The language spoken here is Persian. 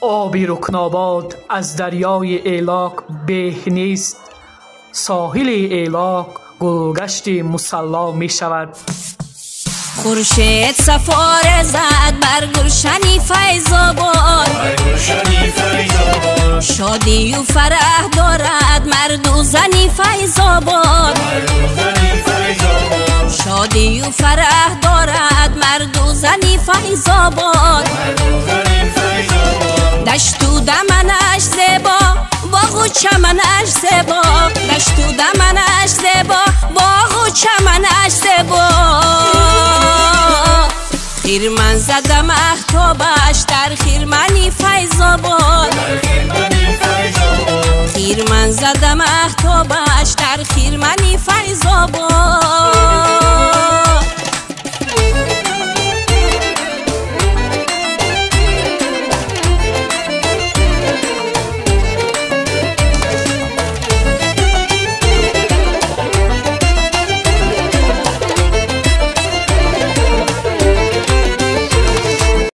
آب رکناباد از دریای ایلاک به نیست. ساحل ایلاک گلگشت مصلا می شود. خورشید سفاره زد بر گلشنی فیض آباد، شادی و فرح دارد مرد و زنی فیض آباد. شادی و فرح دارد مرد و زنی فیض آباد. دشت و دمنش زیبا، باغ و چمنش زیبا. دشت و دمنش زیبا، باغ و چمنش زیبا. خیرمن زده مهتابش در خیرمنی فیض آباد. خیرمن زده مهتابش در خیرمنی فیض آباد.